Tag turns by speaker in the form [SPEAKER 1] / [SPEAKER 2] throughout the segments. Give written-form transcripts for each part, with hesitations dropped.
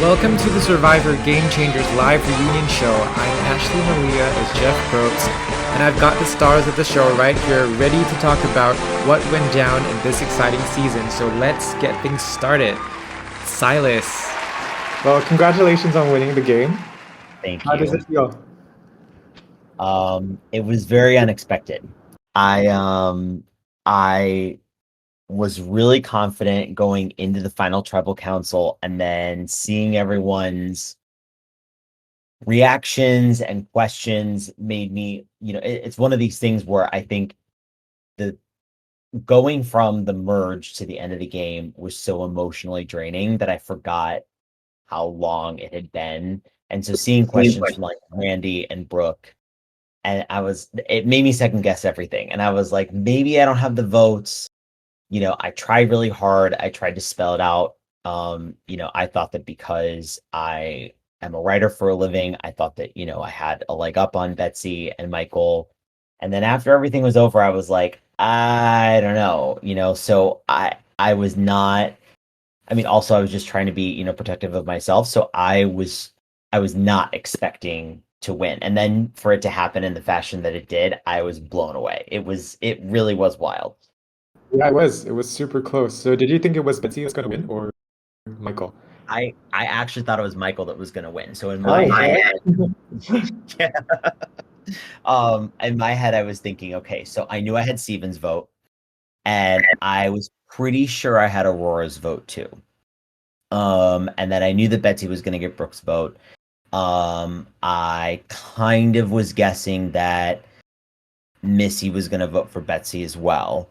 [SPEAKER 1] Welcome to the Survivor Game Changers live reunion show. I'm Ashley Malia as Jeff Probst, and I've got the stars of the show right here ready to talk about what went down in this exciting season. So let's get things started. Silas.
[SPEAKER 2] Well, congratulations on winning the game.
[SPEAKER 3] Thank you.
[SPEAKER 2] How does it feel?
[SPEAKER 3] It was very unexpected. I was really confident going into the final tribal council, and then seeing everyone's reactions and questions made me, it's one of these things where I think the going from the merge to the end of the game was so emotionally draining that I forgot how long it had been. And so seeing questions from like Randy and Brook, and it made me second guess everything. And I was like, maybe I don't have the votes. I tried really hard. I tried to spell it out. I thought that because I am a writer for a living, I thought that, I had a leg up on Betsy and Michael. And then after everything was over, I was like, I don't know, so I was not, also I was just trying to be, protective of myself. So I was not expecting to win. And then for it to happen in the fashion that it did, I was blown away. It really was wild.
[SPEAKER 2] Yeah, it was super close. So did you think it was Betsy that's going to win or Michael?
[SPEAKER 3] I actually thought it was Michael that was going to win. So in my head, in my head, I was thinking, okay, so I knew I had Steven's vote, and I was pretty sure I had Aurora's vote too. And then I knew that Betsy was going to get Brook's vote. I kind of was guessing that Missy was going to vote for Betsy as well.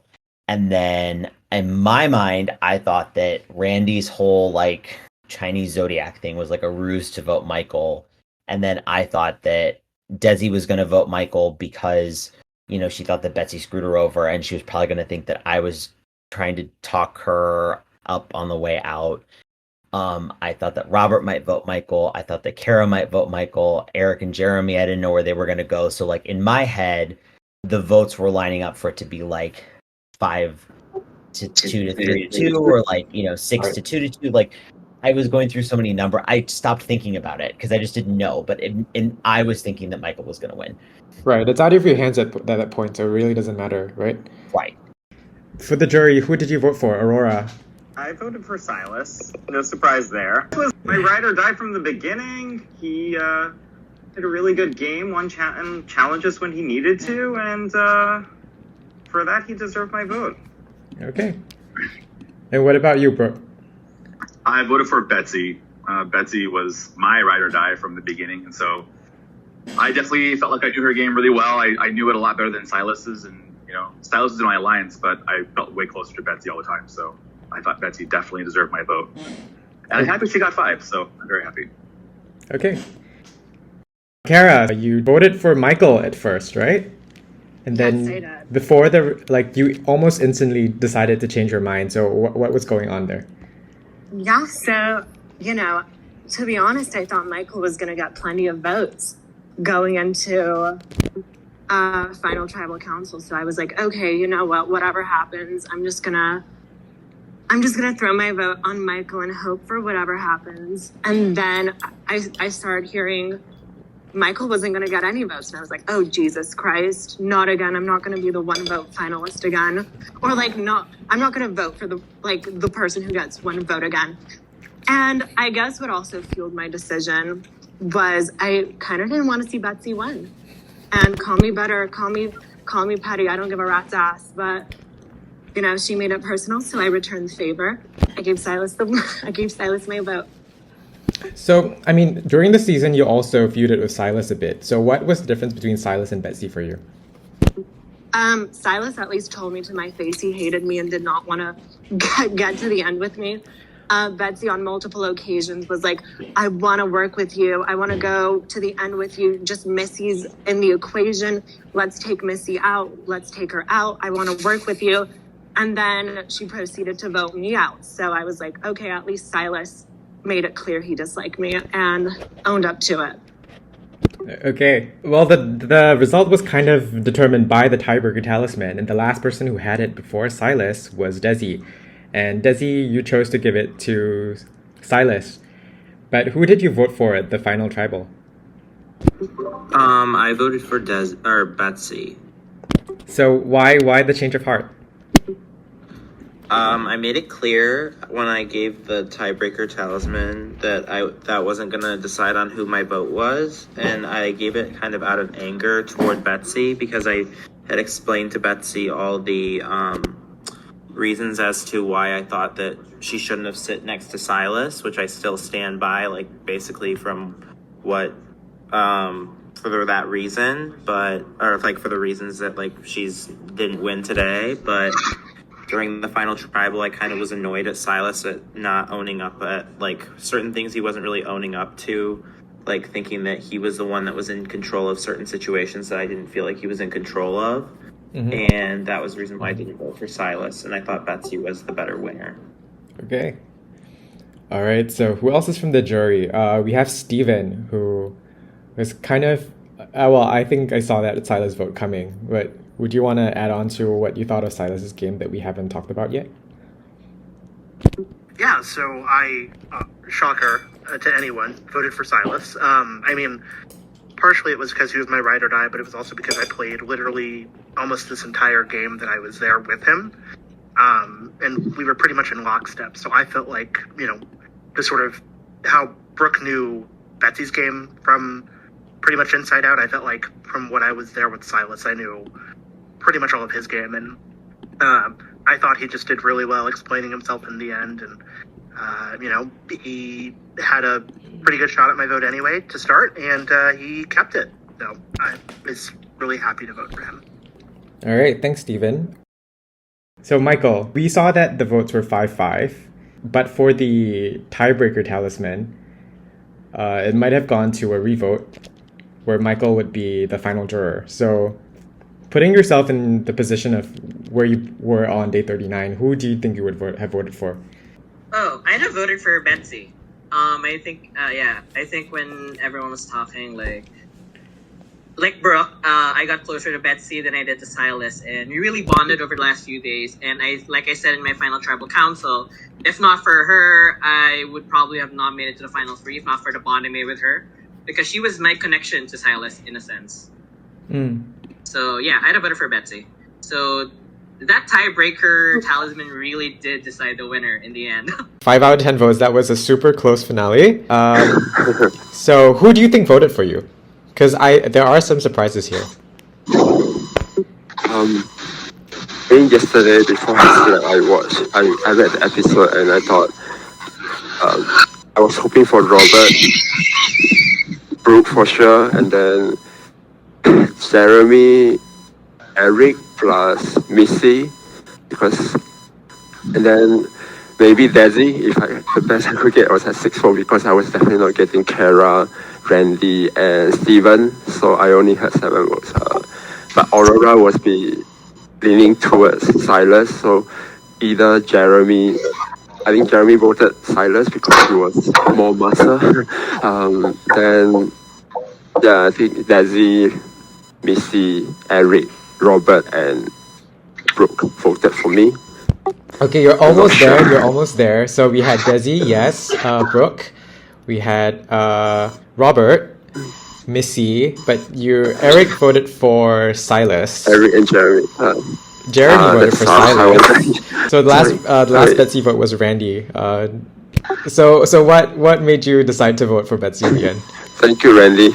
[SPEAKER 3] And then in my mind, I thought that Randy's whole like Chinese zodiac thing was like a ruse to vote Michael. And then I thought that Desi was going to vote Michael because, she thought that Betsy screwed her over, and she was probably going to think that I was trying to talk her up on the way out. I thought that Robert might vote Michael. I thought that Kara might vote Michael. Eric and Jeremy, I didn't know where they were going to go. So like in my head, the votes were lining up for it to be like 5 to 2 to 3 to 2, or like 6 to 2 to 2. Like I was going through so many numbers, I stopped thinking about it because I just didn't know. But I was thinking that Michael was going to win.
[SPEAKER 2] Right, it's out of your hands at that point, so it really doesn't matter, right?
[SPEAKER 3] Right.
[SPEAKER 2] For the jury, who did you vote for, Aurora?
[SPEAKER 4] I voted for Silas. No surprise there. He was my ride or die from the beginning. He did a really good game, won challenges when he needed to, and for that, he deserved my vote.
[SPEAKER 2] Okay. And what about you, Brooke?
[SPEAKER 5] I voted for Betsy. Betsy was my ride or die from the beginning, and so I definitely felt like I knew her game really well. I knew it a lot better than Silas's, and Silas was in my alliance, but I felt way closer to Betsy all the time, so I thought Betsy definitely deserved my vote. And I'm happy she got 5, so I'm very happy.
[SPEAKER 2] Okay. Kara, you voted for Michael at first, right? And then before you almost instantly decided to change your mind. So what was going on there?
[SPEAKER 6] Yeah, so, to be honest, I thought Michael was going to get plenty of votes going into final tribal council. So I was like, okay, you know what, whatever happens, I'm just gonna throw my vote on Michael and hope for whatever happens. And then I started hearing Michael wasn't going to get any votes. And I was like, oh, Jesus Christ, not again. I'm not going to be the one vote finalist again. Or I'm not going to vote for the person who gets one vote again. And I guess what also fueled my decision was I kind of didn't want to see Betsy win. And call me better, call me petty. I don't give a rat's ass. But, she made it personal. So I returned the favor. I gave Silas my vote.
[SPEAKER 2] So, during the season, you also feuded with Silas a bit. So what was the difference between Silas and Betsy for you?
[SPEAKER 6] Silas at least told me to my face he hated me and did not want to get to the end with me. Betsy on multiple occasions was like, I want to work with you. I want to go to the end with you. Just Missy's in the equation. Let's take Missy out. Let's take her out. I want to work with you. And then she proceeded to vote me out. So I was like, okay, at least Silas made it clear he disliked me and owned up to it.
[SPEAKER 2] Okay. Well, the result was kind of determined by the tiebreaker talisman, and the last person who had it before Silas was Desi. And Desi, you chose to give it to Silas. But who did you vote for at the final tribal?
[SPEAKER 7] I voted for Betsy.
[SPEAKER 2] So why the change of heart?
[SPEAKER 7] I made it clear when I gave the tiebreaker talisman that wasn't gonna decide on who my vote was, and I gave it kind of out of anger toward Betsy because I had explained to Betsy all the reasons as to why I thought that she shouldn't have sit next to Silas, which I still stand by, like basically from what for that reason, for the reasons that like she's didn't win today, but during the final tribal, I kind of was annoyed at Silas at not owning up at like certain things he wasn't really owning up to, like thinking that he was the one that was in control of certain situations that I didn't feel like he was in control of. Mm-hmm. And that was the reason why I didn't vote for Silas, and I thought Betsy was the better winner.
[SPEAKER 2] Okay. All right, so who else is from the jury? We have Steven, who was kind of, I think I saw that Silas' vote coming, but would you want to add on to what you thought of Silas' game that we haven't talked about yet?
[SPEAKER 8] Yeah, so I, shocker to anyone, voted for Silas. I mean, partially it was because he was my ride or die, but it was also because I played literally almost this entire game that I was there with him. And we were pretty much in lockstep. So I felt like, the sort of how Brook knew Betsy's game from pretty much inside out. I felt like from when I was there with Silas, I knew pretty much all of his game. And I thought he just did really well explaining himself in the end. And, he had a pretty good shot at my vote anyway to start, and he kept it. So I was really happy to vote for him.
[SPEAKER 2] All right, thanks, Steven. So, Michael, we saw that the votes were 5-5, but for the tiebreaker talisman, it might have gone to a revote where Michael would be the final juror. So, putting yourself in the position of where you were on day 39, who do you think you would have voted for?
[SPEAKER 9] Oh, I'd have voted for Betsy. I think when everyone was talking, like Brooke, I got closer to Betsy than I did to Silas, and we really bonded over the last few days. And like I said in my final tribal council, if not for her, I would probably have not made it to the final three, if not for the bond I made with her, because she was my connection to Silas in a sense. So yeah, I'd have voted for Betsy. So that tiebreaker talisman really did decide the winner in the end.
[SPEAKER 2] 5 out of 10 votes. That was a super close finale. So who do you think voted for you? Because there are some surprises here.
[SPEAKER 10] I think yesterday before I read the episode and I thought I was hoping for Robert, Brook for sure, and then Jeremy, Eric plus Missy, and then maybe Desi. The best I could get was at 6-4 because I was definitely not getting Kara, Randy, and Steven, so I only had 7 votes. But Aurora was leaning towards Silas, so either Jeremy. I think Jeremy voted Silas because he was more muscle. Then I think Desi, Missy, Eric, Robert, and Brook voted for me.
[SPEAKER 2] Okay, you're almost there. You're almost there. So we had Desi, yes. Brook. We had Robert, Missy, but Eric voted for Silas.
[SPEAKER 10] Eric and Jeremy.
[SPEAKER 2] Jeremy voted for Silas. So the last Betsy vote was Randy. So what made you decide to vote for Betsy in the end?
[SPEAKER 10] Thank you, Randy.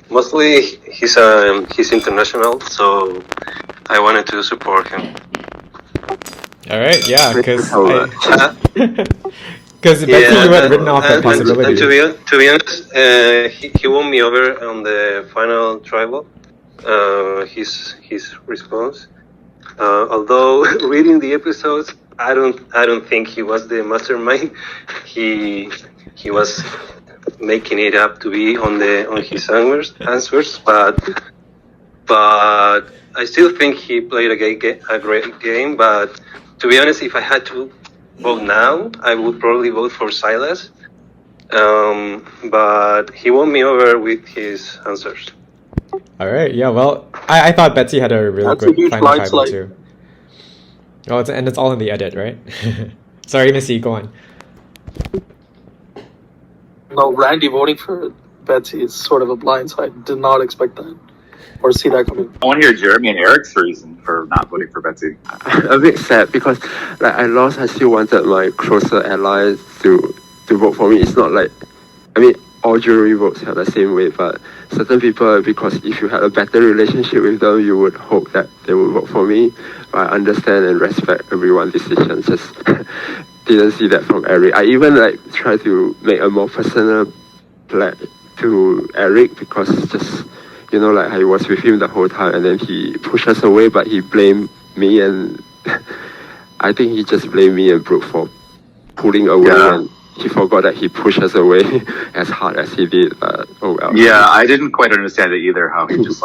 [SPEAKER 11] Mostly he's international, so I wanted to support him.
[SPEAKER 2] All right, yeah, because Betsy, you had written off that possibility.
[SPEAKER 11] And to be honest, he won me over on the final tribal. His response. Although reading the episodes, I don't think he was the mastermind. He was making it up to be on his answers, but I still think he played a great game. But to be honest, if I had to vote now, I would probably vote for Silas. But he won me over with his answers.
[SPEAKER 2] All right, yeah. Well, I thought Betsy had a really good final tribal too. Oh, it's all in the edit, right? Sorry, Missy, go on.
[SPEAKER 12] No, Randy voting for Betsy is sort of a blind side. Did not expect that or see that coming.
[SPEAKER 5] I want to hear Jeremy and Eric's reason for not voting for Betsy.
[SPEAKER 10] I'm a bit sad because like I lost. I still wanted my closer allies to vote for me. It's not like, I mean, all jury votes are the same way, but certain people, because if you had a better relationship with them, you would hope that they would vote for me. But I understand and respect everyone's decision. Just didn't see that from Eric. I even like try to make a more personal play to Eric because just, you know, like I was with him the whole time and then he pushed us away, but he blamed me, and I think he just blamed me and Brook for pulling away, and he forgot that he pushed us away as hard as he did. But oh well.
[SPEAKER 5] Yeah, I didn't quite understand it either. How he just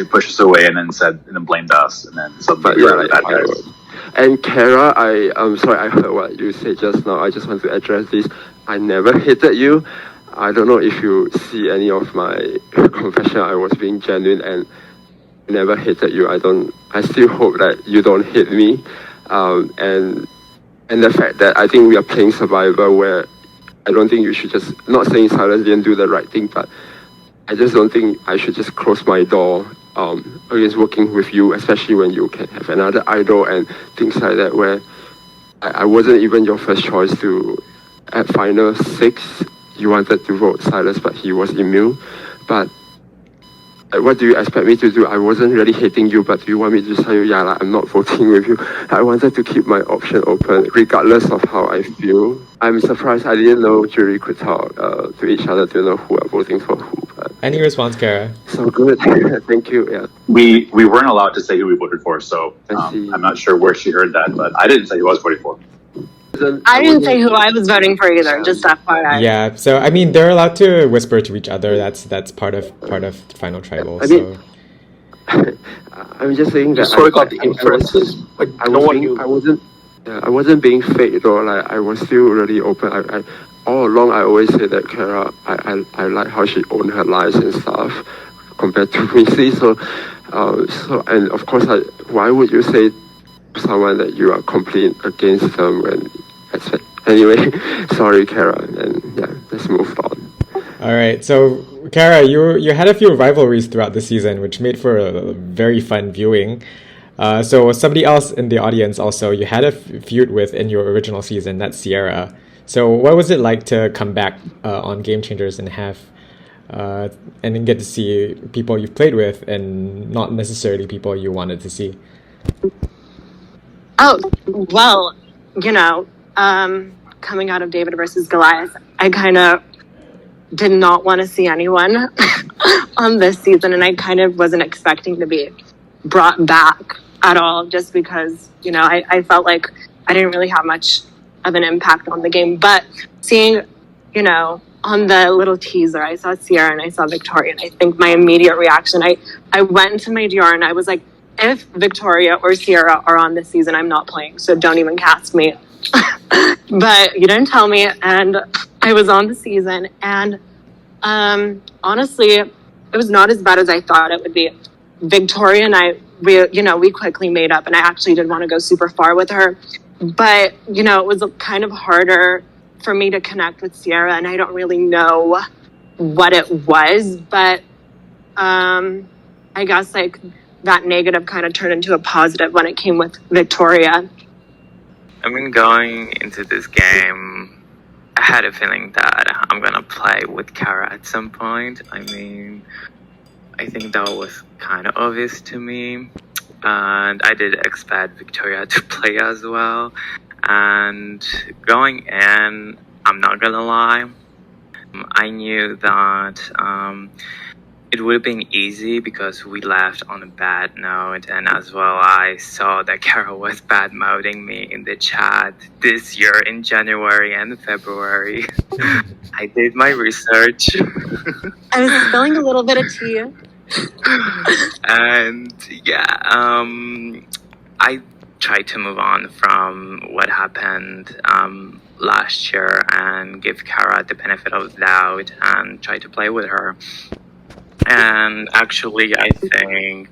[SPEAKER 5] pushed us away and then blamed us, and then suddenly we were the bad guys.
[SPEAKER 10] And Kara, I'm sorry, I heard what you said just now. I just want to address this. I never hated you. I don't know if you see any of my confession. I was being genuine and never hated you. I still hope that you don't hate me. And the fact that I think we are playing Survivor, where I don't think you should just, not saying Silas didn't do the right thing, but I just don't think I should just close my door against working with you, especially when you can have another idol and things like that, where I wasn't even your first choice to, at final 6, you wanted to vote Silas, but he was immune. But what do you expect me to do? I wasn't really hating you, but do you want me to tell you, yeah, like, I'm not voting with you? I wanted to keep my option open, regardless of how I feel. I'm surprised I didn't know jury could talk to each other to know who are voting for who. But
[SPEAKER 2] Any response, Kara?
[SPEAKER 10] so good. Thank you. Yeah.
[SPEAKER 5] We weren't allowed to say who we voted for, so I'm not sure where she heard that, but I didn't say who I was voting for.
[SPEAKER 6] I didn't say who I was voting for either, just FYI.
[SPEAKER 2] Yeah, so I mean they're allowed to whisper to each other. That's part of final tribal.
[SPEAKER 10] I mean, I'm just saying that
[SPEAKER 12] You sort of got the inferences, but no one knew.
[SPEAKER 10] I wasn't being fake though. Like I was still really open. I all along I always say that Kara, I like how she owned her lies and stuff compared to Missy. So and of course, why would you say to someone that you are complete against them when? Anyway, sorry, Kara, and yeah, let's move on.
[SPEAKER 2] All right, so Kara, you had a few rivalries throughout the season, which made for a very fun viewing. So somebody else in the audience also you had a feud with in your original season, that's Sierra. So what was it like to come back on Game Changers and have and then get to see people you've played with and not necessarily people you wanted to see?
[SPEAKER 6] Oh, well, you know, coming out of David versus Goliath, I kind of did not want to see anyone on this season, and I kind of wasn't expecting to be brought back at all, just because, you know, I felt like I didn't really have much of an impact on the game. But seeing, you know, on the little teaser, I saw Sierra and I saw Victoria, and I think my immediate reaction, I went into my DR and I was like, if Victoria or Sierra are on this season, I'm not playing, so don't even cast me. But you didn't tell me, and I was on the season, and honestly, it was not as bad as I thought it would be. Victoria and we quickly made up, and I actually did want to go super far with her, but you know, it was kind of harder for me to connect with Sierra, and I don't really know what it was, but I guess like that negative kind of turned into a positive when it came with Victoria.
[SPEAKER 13] I mean, going into this game, I had a feeling that I'm gonna play with Kara at some point. I mean, I think that was kind of obvious to me, and I did expect Victoria to play as well. And going in, I'm not gonna lie, I knew that it would have been easy because we left on a bad note, and as well I saw that Carol was bad-mouthing me in the chat this year in January and February. I did my research.
[SPEAKER 6] I was spilling a little bit of tea.
[SPEAKER 13] And yeah, I tried to move on from what happened last year and give Kara the benefit of the doubt and try to play with her. And actually, I think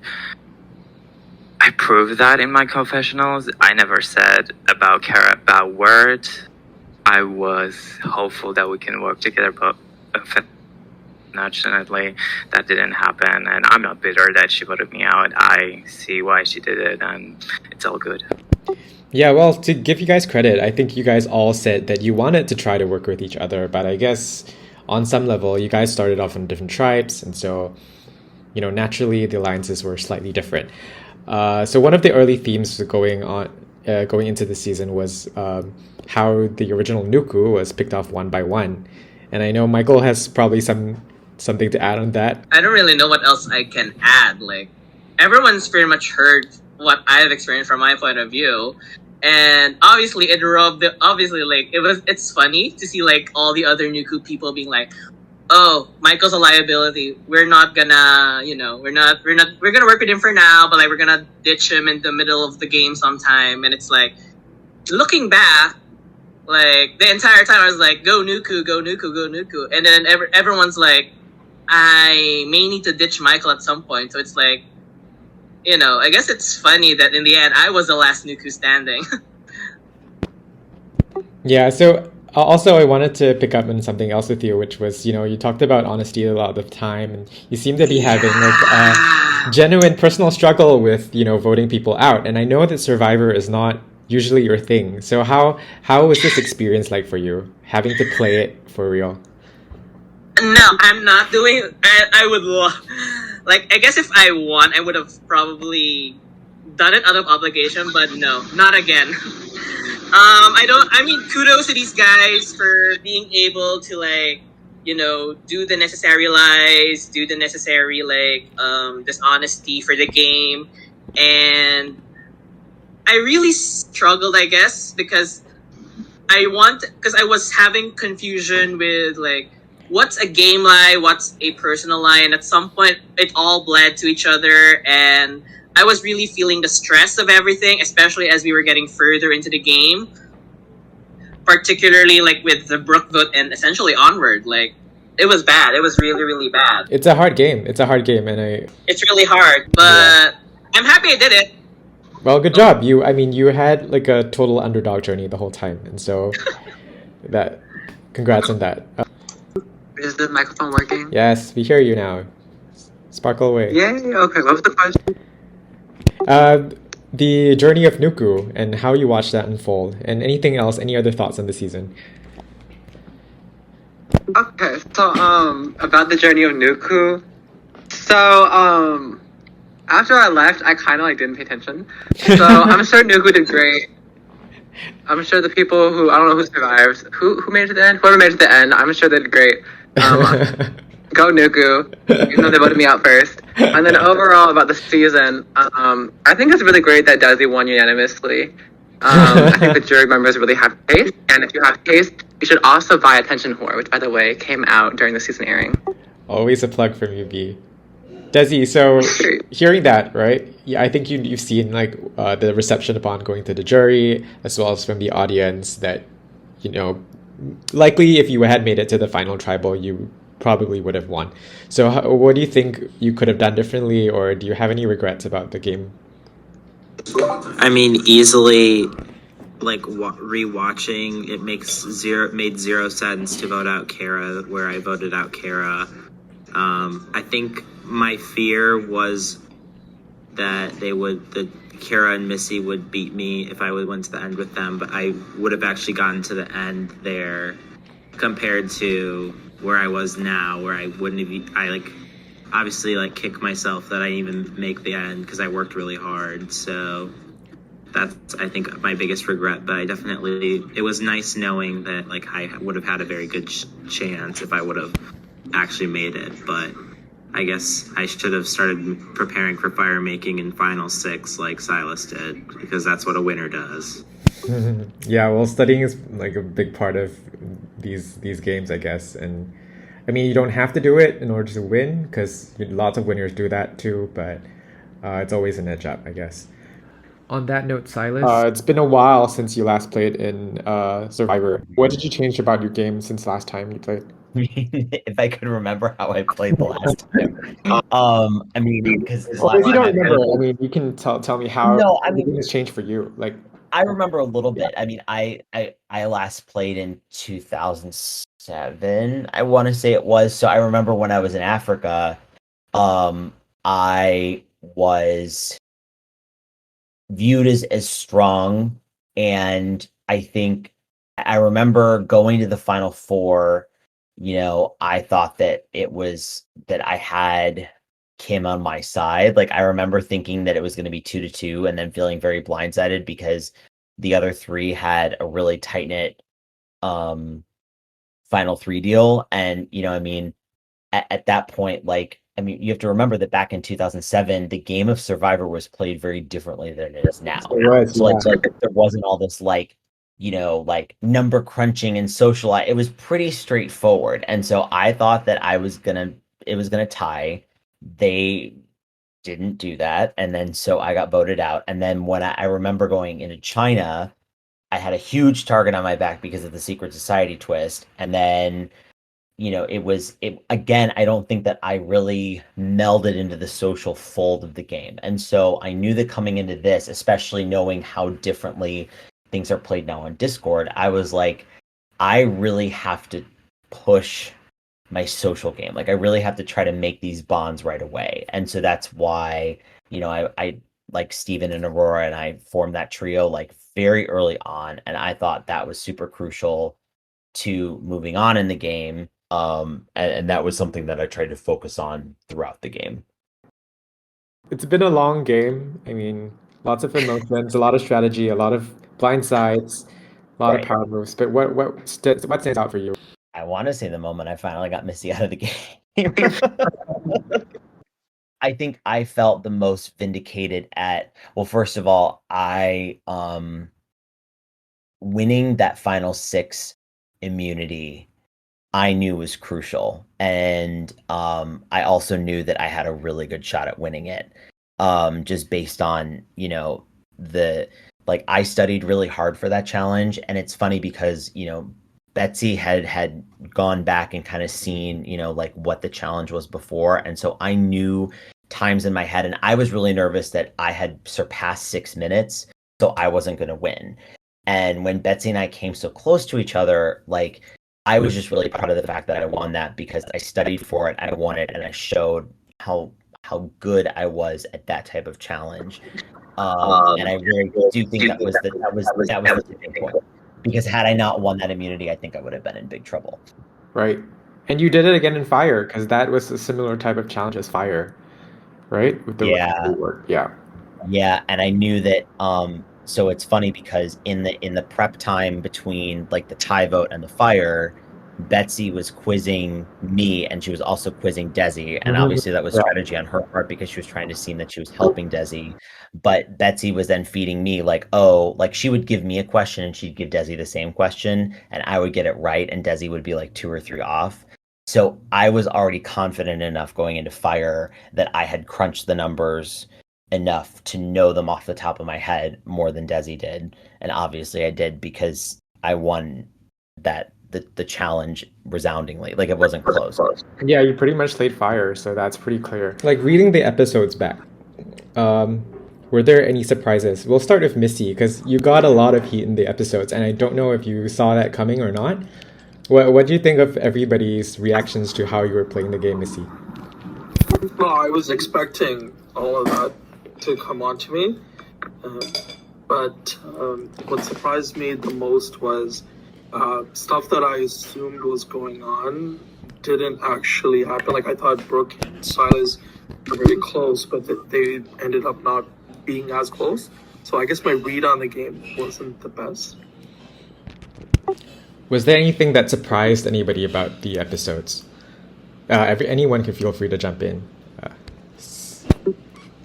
[SPEAKER 13] I proved that in my confessionals. I never said about Kara a bad word. I was hopeful that we can work together, but unfortunately that didn't happen, and I'm not bitter that she voted me out. I see why she did it, and it's all good.
[SPEAKER 2] Yeah, well, to give you guys credit, I think you guys all said that you wanted to try to work with each other, but I guess on some level you guys started off on different tribes, and so, you know, naturally the alliances were slightly different. So one of the early themes going into the season was how the original Nuku was picked off one by one, and I know Michael has probably something to add on that.
[SPEAKER 9] I don't really know what else I can add. Like, everyone's pretty much heard what I've experienced from my point of view, and obviously it's funny to see like all the other Nuku people being like, oh, Michael's a liability. We're not gonna, we're gonna work with him for now, but like we're gonna ditch him in the middle of the game sometime. And it's like, looking back, like the entire time I was like, go Nuku, go Nuku, go Nuku. And then everyone's like, I may need to ditch Michael at some point. So it's like, I guess it's funny that in the end I was the last Nuku standing.
[SPEAKER 2] Yeah, so also I wanted to pick up on something else with you, which was, you talked about honesty a lot of the time, and you seem to be having like a genuine personal struggle with, voting people out. And I know that Survivor is not usually your thing. So how was this experience like for you, having to play it for real?
[SPEAKER 9] No, I'm not doing. I would like. I guess if I won, I would have probably done it out of obligation. But no, not again. I mean, kudos to these guys for being able to like, do the necessary lies, do the necessary like, dishonesty for the game, and I really struggled, I guess, because I was having confusion with like, what's a game lie, what's a personal lie, and at some point it all bled to each other, and I was really feeling the stress of everything, especially as we were getting further into the game, particularly like with the Brook vote and essentially onward. Like, it was bad. It was really, really bad.
[SPEAKER 2] It's a hard game, and
[SPEAKER 9] it's really hard, but I'm happy I did it.
[SPEAKER 2] Well, good job. You had like a total underdog journey the whole time, and so congrats on that.
[SPEAKER 14] Is the microphone working?
[SPEAKER 2] Yes, we hear you now. Sparkle away.
[SPEAKER 14] Yay, okay, what was the question?
[SPEAKER 2] The journey of Nuku and how you watched that unfold, and anything else, any other thoughts on the season?
[SPEAKER 14] Okay, so about the journey of Nuku. So after I left, I kind of like didn't pay attention. So I'm sure Nuku did great. I'm sure the people who, I don't know who survived, who made it to the end, whoever made it to the end, I'm sure they did great. Go Nuku, even though they voted me out first. And then overall about the season, I think it's really great that Desi won unanimously. I think the jury members really have taste, and if you have taste, you should also buy Attention Whore, which by the way came out during the season airing.
[SPEAKER 2] Always a plug from you, B. Desi, so hearing that, right? Yeah, I think you've seen like the reception upon going to the jury, as well as from the audience, that likely if you had made it to the final tribal, you probably would have won. So what do you think you could have done differently, or do you have any regrets about the game?
[SPEAKER 7] I mean, easily, like rewatching, it made zero sense to vote out Kara where I voted out Kara. I think my fear was that Kara and Missy would beat me if I went to the end with them, but I would have actually gotten to the end there compared to where I was now, where I wouldn't have, obviously kick myself that I didn't even make the end because I worked really hard. So that's, I think, my biggest regret. But it was nice knowing that I would have had a very good chance if I would have actually made it. But I guess I should have started preparing for fire making in Final 6 like Silas did, because that's what a winner does.
[SPEAKER 2] Yeah, well, studying is a big part of these games, I guess. And I mean, you don't have to do it in order to win, because lots of winners do that too, but it's always an edge up, I guess.
[SPEAKER 1] On that note, Silas?
[SPEAKER 2] It's been a while since you last played in Survivor. What did you change about your game since last time you played?
[SPEAKER 3] mean, if I could remember how I played the last time. I mean, because
[SPEAKER 2] Well, if you don't remember, I mean, you can tell me how
[SPEAKER 3] No, I
[SPEAKER 2] the
[SPEAKER 3] mean,
[SPEAKER 2] game has changed for you. Like,
[SPEAKER 3] I remember a little bit. I mean, I last played in 2007. I want to say it was. So I remember when I was in Africa, I was viewed as strong, and I think I remember going to the final four. I thought that it was that I had Kim on my side. Like, I remember thinking that it was going to be 2-2 and then feeling very blindsided because the other three had a really tight knit final three deal. And, I mean, at that point, like, I mean, you have to remember that back in 2007, the game of Survivor was played very differently than it is now. So there wasn't all this like number crunching and social. It was pretty straightforward. And so I thought that it was gonna tie. They didn't do that. And then so I got voted out. And then when I remember going into China, I had a huge target on my back because of the Secret Society twist. And then, it again, I don't think that I really melded into the social fold of the game. And so I knew that coming into this, especially knowing how differently things are played now on Discord, I was like, I really have to push my social game. Like, I really have to try to make these bonds right away. And so that's why, I like Steven and Aurora, and I formed that trio like very early on. And I thought that was super crucial to moving on in the game. And that was something that I tried to focus on throughout the game.
[SPEAKER 2] It's been a long game. I mean, lots of emotions, a lot of strategy, a lot of blind sides, a lot of power moves. But what stands out for you?
[SPEAKER 3] I want to say the moment I finally got Missy out of the game. I think I felt the most vindicated first of all, I winning that final 6 immunity, I knew was crucial. And I also knew that I had a really good shot at winning it. Just based on, I studied really hard for that challenge. And it's funny because, Betsy had gone back and kind of seen, what the challenge was before. And so I knew times in my head, and I was really nervous that I had surpassed 6 minutes, so I wasn't going to win. And when Betsy and I came so close to each other, like, I was just really proud of the fact that I won that because I studied for it, I won it, and I showed how good I was at that type of challenge. And I really do think that was the tipping point. Because had I not won that immunity, I think I would have been in big trouble.
[SPEAKER 2] Right. And you did it again in Fire, because that was a similar type of challenge as Fire, right? With the
[SPEAKER 3] Yeah, and I knew that. So it's funny because in the prep time between like the tie vote and the Fire, Betsy was quizzing me, and she was also quizzing Desi, and obviously that was strategy on her part because she was trying to seem that she was helping Desi. But Betsy was then feeding me she would give me a question and she'd give Desi the same question, and I would get it right, and Desi would be like 2 or 3 off. So I was already confident enough going into Fire that I had crunched the numbers enough to know them off the top of my head more than Desi did, and obviously I did because I won the challenge resoundingly. Like, it wasn't close.
[SPEAKER 2] Yeah, you pretty much played Fire, so that's pretty clear. Like, reading the episodes back, were there any surprises? We'll start with Missy, because you got a lot of heat in the episodes, and I don't know if you saw that coming or not. What do you think of everybody's reactions to how you were playing the game, Missy?
[SPEAKER 12] Well, I was expecting all of that to come on to me, but what surprised me the most was stuff that I assumed was going on didn't actually happen. Like, I thought Brook and Silas were very close, but they ended up not being as close. So I guess my read on the game wasn't the best.
[SPEAKER 2] Was there anything that surprised anybody about the episodes? Anyone can feel free to jump in.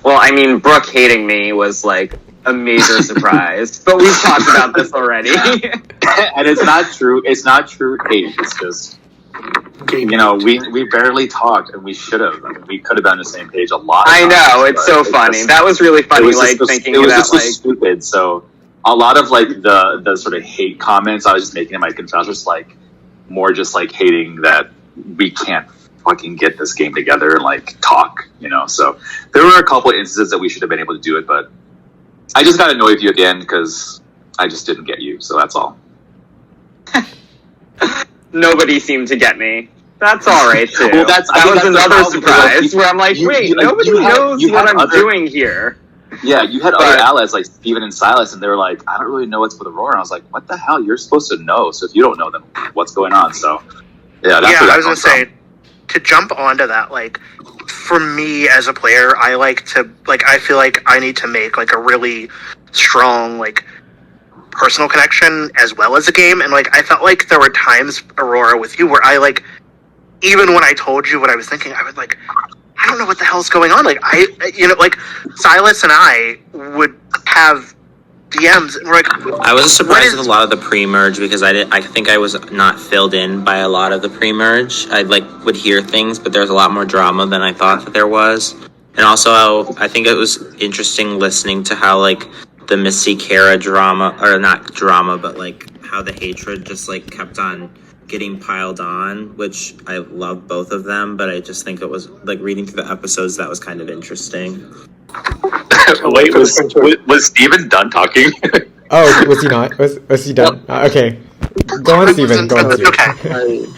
[SPEAKER 15] Well, I mean, Brook hating me was like a major surprise, but we've talked about this already.
[SPEAKER 5] And it's not true. It's not true hate. It's just, we barely talked, and we should have. I mean, we could have been on the same page a lot.
[SPEAKER 15] I know, it's so funny. That was really funny. Thinking
[SPEAKER 5] it was
[SPEAKER 15] about
[SPEAKER 5] just so stupid. So a lot of the sort of hate comments I was just making in my confession was more just hating that we can't fucking get this game together and like talk, you know. So there were a couple of instances that we should have been able to do it, but I just got annoyed with you at the end because I just didn't get you. So that's all.
[SPEAKER 15] Nobody seemed to get me. That's all right too.
[SPEAKER 5] Well,
[SPEAKER 15] that was another surprise where I'm like, wait, nobody knows what I'm doing here.
[SPEAKER 5] Yeah, you had other allies like Steven and Silas, and they were like, I don't really know what's with Aurora. And I was like, what the hell? You're supposed to know. So if you don't know, then what's going on? So, yeah, that's where that
[SPEAKER 8] I was going
[SPEAKER 5] comes
[SPEAKER 8] to say, to jump onto that, like, for me as a player, I like to, like, I feel like I need to make, like, a really strong, like, personal connection as well as a game. And, like, I felt like there were times, Aurora, with you where I, like, even when I told you what I was thinking, I was like, I don't know what the hell's going on. Like, like, Silas and I would have DMs, and we're like,
[SPEAKER 7] I was surprised with a lot of the pre-merge because I think I was not filled in by a lot of the pre-merge. I would hear things, but there was a lot more drama than I thought that there was. And also, I think it was interesting listening to how like the Missy Kara drama, or not drama, but like how the hatred just like kept on getting piled on, which I love both of them, but I just think it was like reading through the episodes that was kind of interesting.
[SPEAKER 5] Wait, was Steven done talking?
[SPEAKER 2] Oh, was he not? Was he done? Okay. Go on, Steven. Go on, Steven.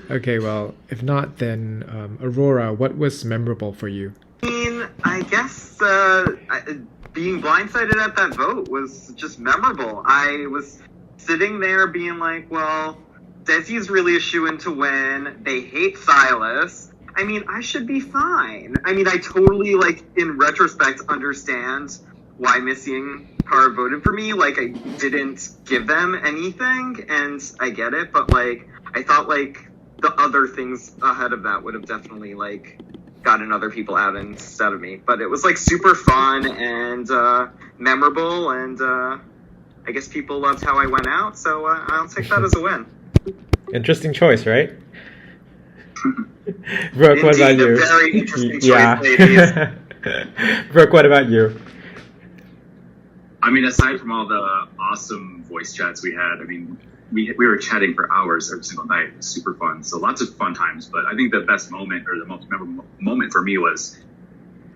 [SPEAKER 2] Okay, well, if not, then Aurora, what was memorable for you?
[SPEAKER 4] I mean, I guess being blindsided at that vote was just memorable. I was sitting there being like, well, Desi's really a shoo-in to win. They hate Silas. I mean, I should be fine. I mean, I totally, like, in retrospect, understand why Missy and Kara voted for me. Like, I didn't give them anything, and I get it, but, like, I thought, like, the other things ahead of that would have definitely, like, gotten other people out instead of me. But it was, like, super fun and memorable, and I guess people loved how I went out, so I'll take that as a win.
[SPEAKER 2] Interesting choice, right? Brooke, what about you?
[SPEAKER 4] A very interesting choice, ladies.
[SPEAKER 2] Brooke, what about you?
[SPEAKER 5] I mean, aside from all the awesome voice chats we had, I mean, we were chatting for hours every single night. It was super fun. So lots of fun times. But I think the best moment, or the most memorable moment for me was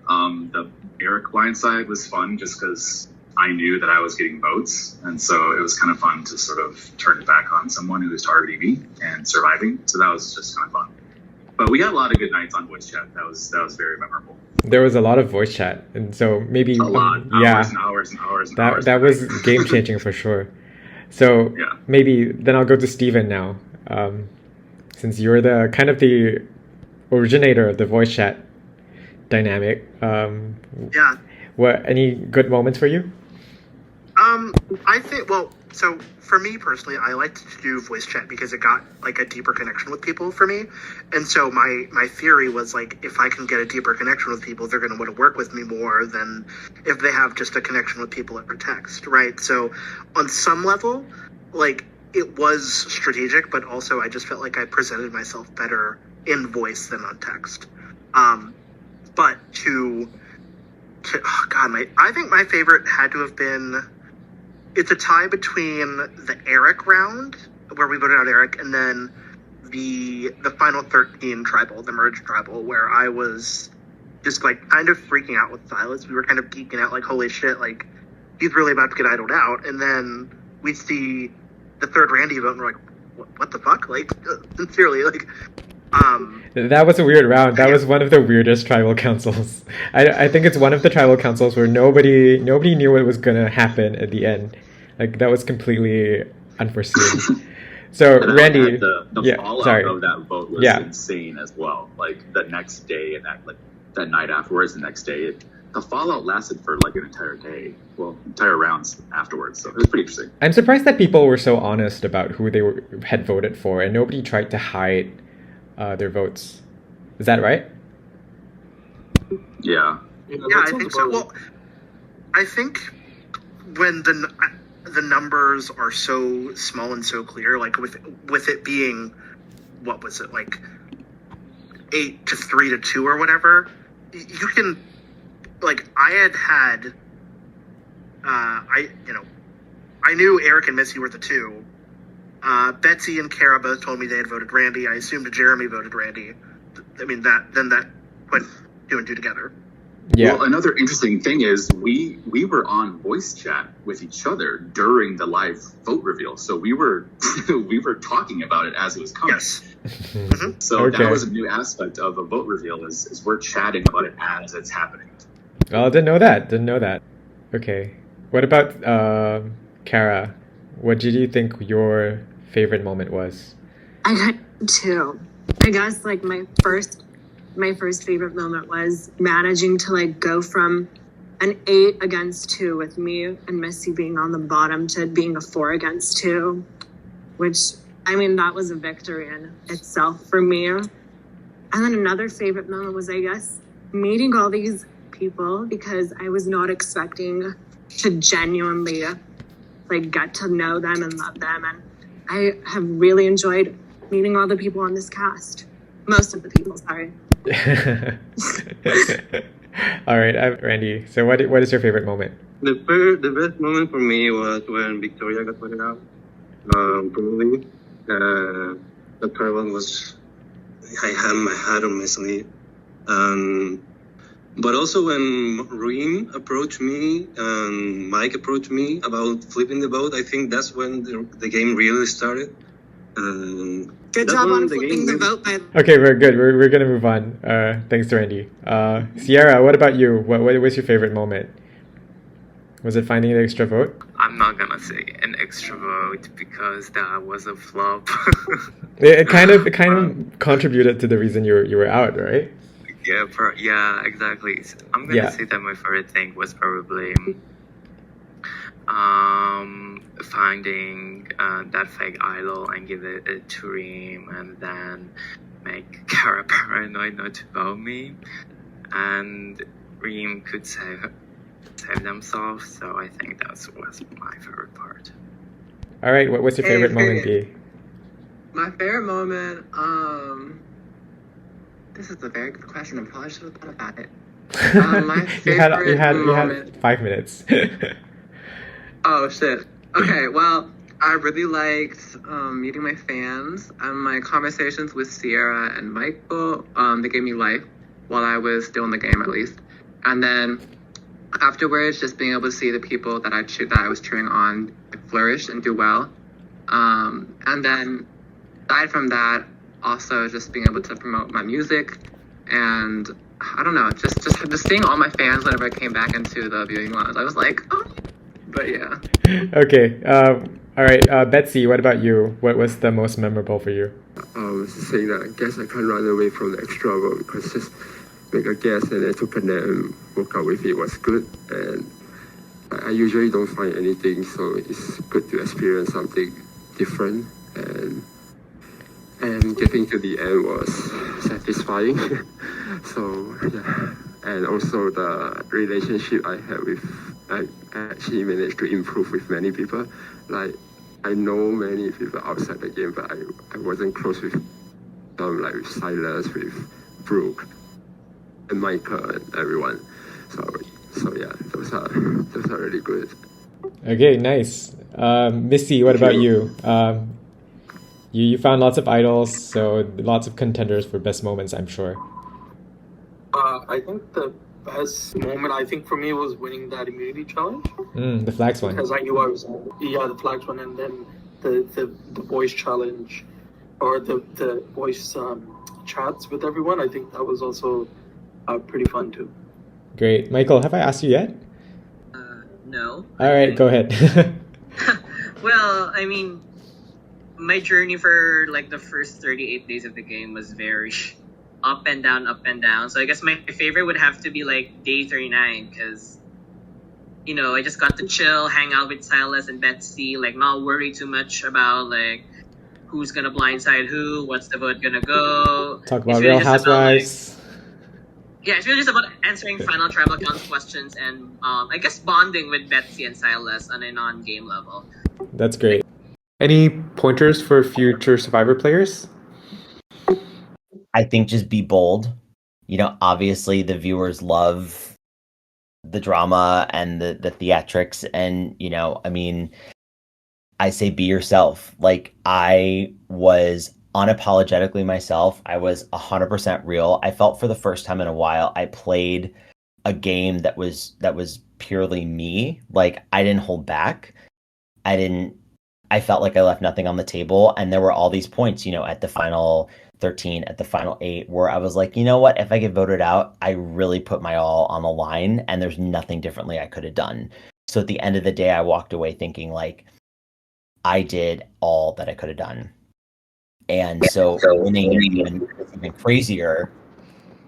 [SPEAKER 5] the Eric blindside was fun just because I knew that I was getting votes. And so it was kind of fun to sort of turn it back on someone who was targeting me and surviving. So that was just kind of fun. But we had a lot of good nights on voice chat. That was very memorable.
[SPEAKER 2] There was a lot of voice chat, and so maybe
[SPEAKER 5] a lot, hours and hours and hours and hours.
[SPEAKER 2] That was game changing for sure. So
[SPEAKER 5] yeah.
[SPEAKER 2] Maybe then I'll go to Steven now, since you're the kind of the originator of the voice chat dynamic.
[SPEAKER 8] Yeah.
[SPEAKER 2] What any good moments for you?
[SPEAKER 8] I think, well, so for me personally, I liked to do voice chat because it got like a deeper connection with people for me. And so my theory was like, if I can get a deeper connection with people, they're going to want to work with me more than if they have just a connection with people over text, right? So on some level, like it was strategic, but also I just felt like I presented myself better in voice than on text. But I think my favorite had to have been, it's a tie between the Eric round, where we voted out Eric, and then the final 13 tribal, the merge tribal, where I was just like kind of freaking out with Silas. We were kind of geeking out like, holy shit, like he's really about to get idled out. And then we see the third Randy vote and we're like, what the fuck? Like, sincerely, like,
[SPEAKER 2] that was a weird round. That was one of the weirdest tribal councils. I think it's one of the tribal councils where nobody knew what was gonna happen at the end. Like that was completely unforeseen. So Randy,
[SPEAKER 5] the fallout of that vote was insane as well. Like the next day and that night afterwards, the next day, the fallout lasted for like an entire day. Well, entire rounds afterwards. So it was pretty interesting.
[SPEAKER 2] I'm surprised that people were so honest about who they had voted for, and nobody tried to hide their votes. Is that right?
[SPEAKER 8] Yeah, I think so. Well, I think when the numbers are so small and so clear, like with it being, what was it, like 8 to 3 to 2 or whatever, you can, like, I knew Eric and Missy were the two, Betsy and Kara both told me they had voted Randy. I assumed Jeremy voted Randy. I mean, that put two and two together.
[SPEAKER 2] Yeah.
[SPEAKER 5] Well, another interesting thing is we were on voice chat with each other during the live vote reveal, so we were we were talking about it as it was coming.
[SPEAKER 8] Yes.
[SPEAKER 5] So
[SPEAKER 2] Okay.
[SPEAKER 5] that was a new aspect of a vote reveal is we're chatting about it as it's happening.
[SPEAKER 2] Oh, didn't know that. Okay. What about Kara? What did you think your favorite moment was?
[SPEAKER 6] I got two. I guess like my first favorite moment was managing to like go from an 8 against 2 with me and Missy being on the bottom to being a 4 against 2, which I mean that was a victory in itself for me. And then another favorite moment was I guess meeting all these people because I was not expecting to genuinely like get to know them and love them, and I have really enjoyed meeting all the people on this cast. Most of the people, sorry.
[SPEAKER 2] All right, Randy. So what is your favorite moment?
[SPEAKER 11] The best moment for me was when Victoria got voted out. Probably. The caravan was, I had my hat on my sleeve. But also when Reem approached me and Mike approached me about flipping the vote, I think that's when the game really started.
[SPEAKER 6] Good job on flipping the vote, by
[SPEAKER 2] Okay, we're good. We're gonna move on. Thanks to Randy. Sierra, what about you? What was your favorite moment? Was it finding an extra vote?
[SPEAKER 13] I'm not gonna say an extra vote because that was a flop.
[SPEAKER 2] It kind of contributed to the reason you were out, right?
[SPEAKER 13] Yeah, exactly. So I'm gonna say that my favorite thing was probably finding that fake idol and give it to Reem, and then make Kara paranoid not to vote me, and Reem could save themselves. So I think that was my favorite part.
[SPEAKER 2] All right, what's your favorite moment, B?
[SPEAKER 14] My favorite moment, this is a very good question. I probably should have thought about it. My favorite
[SPEAKER 2] you had
[SPEAKER 14] moment.
[SPEAKER 2] 5 minutes.
[SPEAKER 14] Oh shit. Okay, well, I really liked meeting my fans and my conversations with Sierra and Michael. They gave me life while I was still in the game, at least. And then afterwards, just being able to see the people that I was cheering on flourish and do well. And then aside from that, also just being able to promote my music, and I don't know, just seeing all my fans whenever I came back into the viewing lounge, I was like, oh. But yeah.
[SPEAKER 2] Okay. All right. Betsy, what about you? What was the most memorable for you?
[SPEAKER 10] I was saying that I guess I can't run away from the extra vote because just make a guess and then took a nap and woke up with it was good. And I usually don't find anything, so it's good to experience something different. And getting to the end was satisfying. So yeah, and also the relationship I had with, I actually managed to improve with many people. Like I know many people outside the game, but I wasn't close with them, like with Silas, with Brook, and Michael, and everyone. So yeah, those are really good.
[SPEAKER 2] Okay, nice. Missy, what about you? You found lots of idols, so lots of contenders for best moments, I'm sure.
[SPEAKER 12] I think the best moment, for me, was winning that immunity challenge.
[SPEAKER 2] The flags one.
[SPEAKER 12] Because I knew I was, the flags one, and then the voice challenge, or the voice chats with everyone. I think that was also pretty fun too.
[SPEAKER 2] Great. Michael, have I asked you yet?
[SPEAKER 9] No.
[SPEAKER 2] All right, go ahead.
[SPEAKER 9] Well, I mean, my journey for like the first 38 days of the game was very up and down. So I guess my favorite would have to be like day 39, because I just got to chill, hang out with Silas and Betsy, like not worry too much about like who's gonna blindside who, what's the vote gonna go.
[SPEAKER 2] Talk about Real Housewives.
[SPEAKER 9] It's really just about answering final tribal council questions and I guess bonding with Betsy and Silas on a non-game level.
[SPEAKER 2] That's great. Any pointers for future Survivor players?
[SPEAKER 3] I think just be bold. Obviously the viewers love the drama and the theatrics, and I say be yourself. Like, I was unapologetically myself. I was 100% real. I felt for the first time in a while I played a game that was purely me. Like, I didn't hold back. I felt like I left nothing on the table, and there were all these points, at the final 13, at the final 8, where I was like, you know what, if I get voted out, I really put my all on the line, and there's nothing differently I could have done. So at the end of the day, I walked away thinking, like, I did all that I could have done. And so winning is even crazier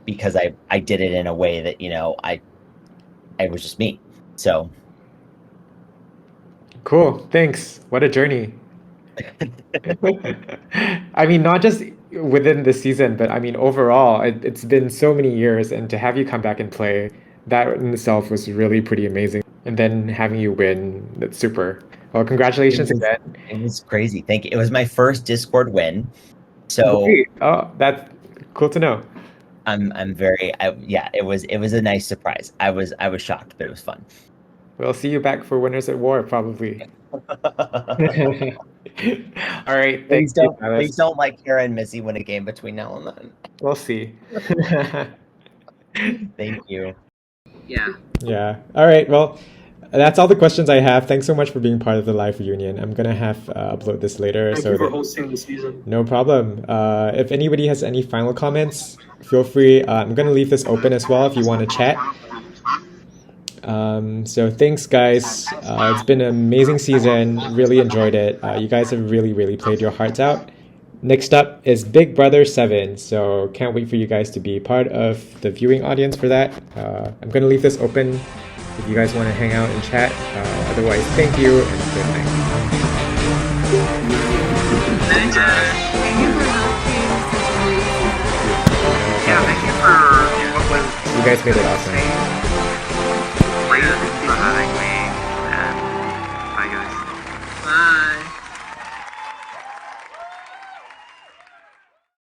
[SPEAKER 3] because I did it in a way that, I was just me. So
[SPEAKER 2] Cool. Thanks. What a journey. I mean, not just within the season, but I mean, overall, it's been so many years, and to have you come back and play, that in itself was really pretty amazing. And then having you win, that's super. Well, congratulations again.
[SPEAKER 3] It was crazy. Thank you. It was my first Discord win. So
[SPEAKER 2] Great. Oh, that's cool to know.
[SPEAKER 3] I'm very it was a nice surprise. I was shocked, but it was fun.
[SPEAKER 2] We'll see you back for Winners at War, probably. All right.
[SPEAKER 3] Please don't like Kara and Missy win a game between now and then.
[SPEAKER 2] We'll see.
[SPEAKER 3] Thank you.
[SPEAKER 9] Yeah.
[SPEAKER 2] Yeah. All right. Well, that's all the questions I have. Thanks so much for being part of the live reunion. I'm gonna have upload this later.
[SPEAKER 12] Thank you for hosting the season.
[SPEAKER 2] No problem. If anybody has any final comments, feel free. I'm gonna leave this open as well if you want to chat. So thanks, guys. It's been an amazing season. Really enjoyed it. You guys have really, really played your hearts out. Next up is Big Brother 7. So can't wait for you guys to be part of the viewing audience for that. I'm going to leave this open if you guys want to hang out and chat. Otherwise, thank you and good night.
[SPEAKER 8] Thank you for hosting. Yeah, thank you for what was.
[SPEAKER 2] You guys made it awesome.